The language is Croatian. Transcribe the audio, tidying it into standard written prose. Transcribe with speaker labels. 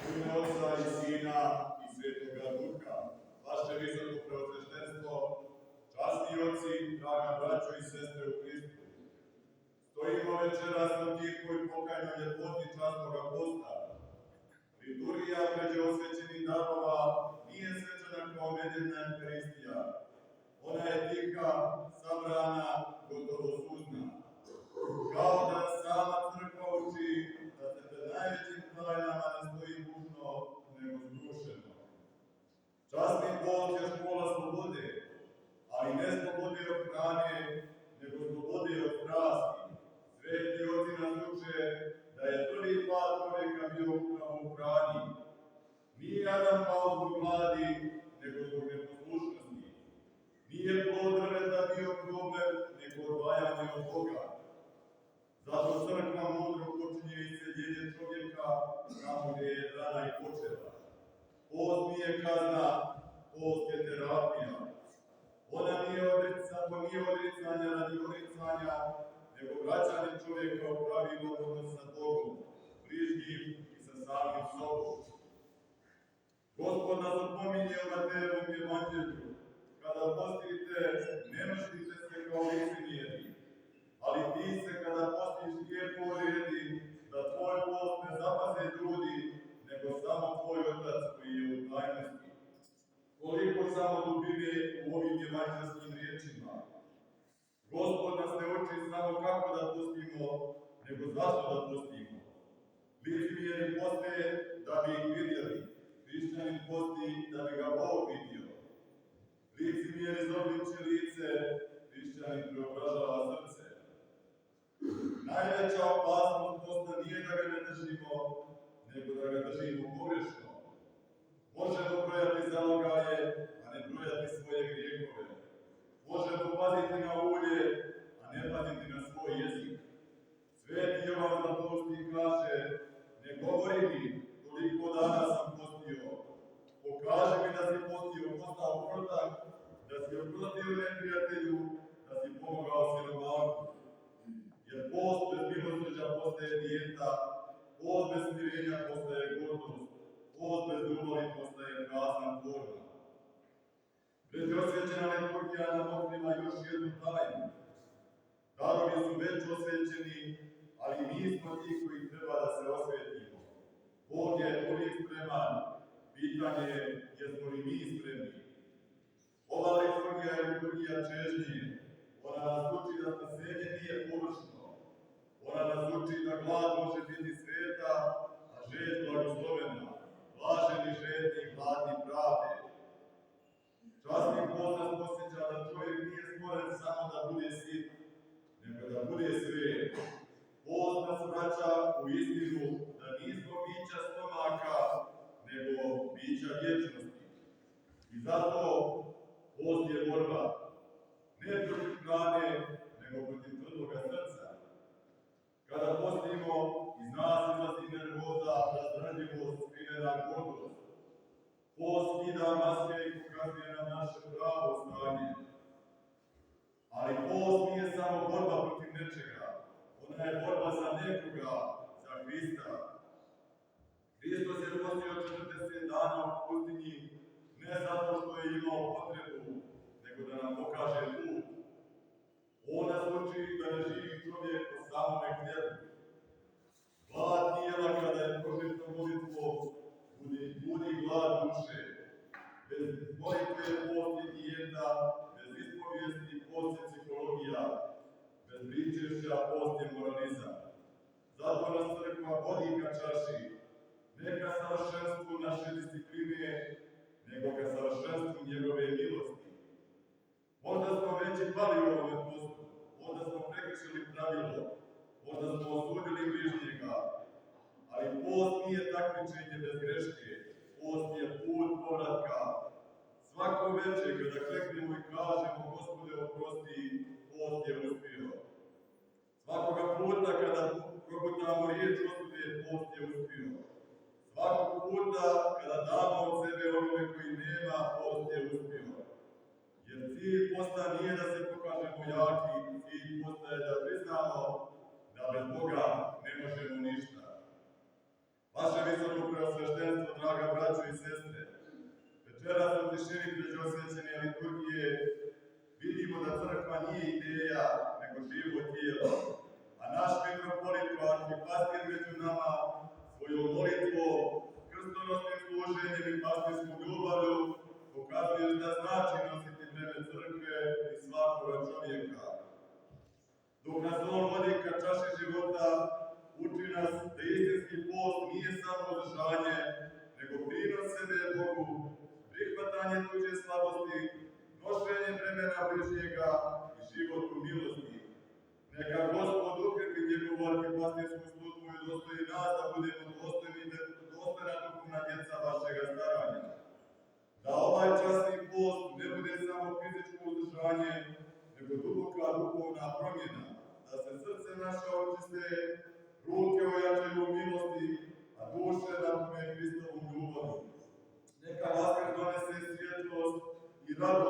Speaker 1: U ime Otca i Sina i Svetoga Duha, vaše visoko preosveštenstvo, časni oci, draga braćo i sestre u Hristu, stojimo večeras u tihoj pokajnoj ljepoti časnoga posta. Liturgija među osvećenih darova nije svečana kao nedeljna Euharistija. Ona je tiha, sabrana, gotovo suzna. Kao da sama crkva uči da se pred najvećim tajnama ne stoji bučno, nego zgrušeno. Časni post je škola slobode, ali ne slobode od hrane, nego slobode od strasti. Sveti oci nas uče da je prvi pad čovjeka bio upravo u hrani. Nije Adam pao zbog gladi, nego zbog neposlušnosti. Nije plod drveta bio problem, nego odvajanje od Boga. Zato crkva mudro počinje isceljenje čovjeka tamo gdje je rana i počela. Post nije kazna, post je terapija. Ona nije odricanje radi odricanja, nego vraćanje čovjeka u pravilno odnos sa Bogom, bližnjim i sa samim sobom. Gospod nas opominje u Matejevom evanđelju: kada postite, ne mrštite se kao licemjeri, ali ti se kada postiš lijepo uredi, da tvoj post ne zapaze ljudi, nego samo tvoj Otac koji je u tajnosti. Koliko samo dubine u ovim evanđelskim riječima. Gospod nas ne uči samo kako da postimo, nego zašto da postimo. Licemjeri poste da bi ih vidjeli, hrišćanin posti da bi ga Bog vidio. Licemjer izobliči lice, hrišćanin preobražava srce. Najveća opasnost posta nije da ga ne držimo, nego da ga držimo pogrešno. Možemo brojati zalogaje, a ne brojati svoje grijehove. Možemo paziti na ulje, a ne paziti na svoj jezik. Sveti Jovan Zlatousti kaže: ne govori mi koliko dana sam postio. Pokaži mi da si postio, postao protak, da si oprostio neprijatelju, da si pomogao siromahu. Jer post bez milosrđa postaje dijeta, post bez smirenja postaje gordost, post bez ljubavi postaje prazna forma. Pređosvećena liturgija nam otkriva još jednu tajnu. Darovi su već osvećeni, ali mi smo ti koji treba da se osvetimo. Bog je uvijek spreman. Pitanje je, jesmo li mi spremni? Ova liturgija je liturgija čežnje. Ona nas uči da spasenje nije površno. Ona nas uči da glad može biti sveta, a žeđ blagoslovena. Blaženi žedni i gladni pravde. Časni post nas posjeća da čovjek nije stvoren samo da bude sit, nego da bude svet. Post nas vraća u istinu da nismo bića stomaka, nego bića vječnosti. I zato post je borba, ne protiv hrane, nego protiv tvrdoga srca. Kada postimo, iz nas izlazi nervoza, razdranljivost, skrivena gordost. Post skida maske i pokazuje nam naše pravo stanje. Ali post nije samo borba protiv nečega, ona je borba za nekoga, za Hrista. Hristos je postio 40 dana u pustinji, ne zato što je imao potrebu, nego da nam pokaže put. On nas uči da ne živi čovjek po samome hljebu. Glad tijela kada je prožito molitvom, budi glad duše. Bez molitve post je dijeta, bez ispovijesti post je psihologija, bez pričešća post je moralizam. Zato nas crkva vodi ka čaši, ne ka savršenstvu naše discipline, nego ka savršenstvu njegove milosti. Možda smo već i pali u ovome postu, možda smo prekršili pravilo, možda smo osudili bližnjega, ali post nije takmičenje bez greške, post je put povratka. Svako večer kada kleknemo i kažemo: Gospode oprosti, post je uspio. Svakoga puta kada progutamo riječ osude, post je uspio. Svakog puta kada damo od sebe onome koji nema, post je uspio. Jer cilj posta nije da se pokažemo jaki, cilj posta je da priznamo da bez Boga ne možemo ništa. Vaše visoko preosveštenstvo i sestre, večeras u tišini pred osvećene liturgije vidimo da crkva nije ideja, nego živo tijelo. A naš mitropolit kao arhipastir među nama svojom molitvom, krstonosnim služenjem i pastirskom ljubavlju pokazuješ da znači nositi breme crkve i svakoga čovjeka. Dok nas on vodi ka čaši života, uči nas da istinski post nije samo održanje, nego prinos sebe Bogu, prihvatanje tuđe slabosti, nošenje bremena bližnjega i život u milosti. Neka Gospod ukrepi njegovu arhipastirsku službu i dostoji nas da budemo dostojna duhovna djeca vašega staranja. Da ovaj časni post ne bude samo fizičko uzdržanje, nego duboka duhovna promjena, da se srce naše očiste, ruke ojačaju u milosti, a duše napune Hristovom ljubavom. Neka Vaskrs donese svjetlost i radost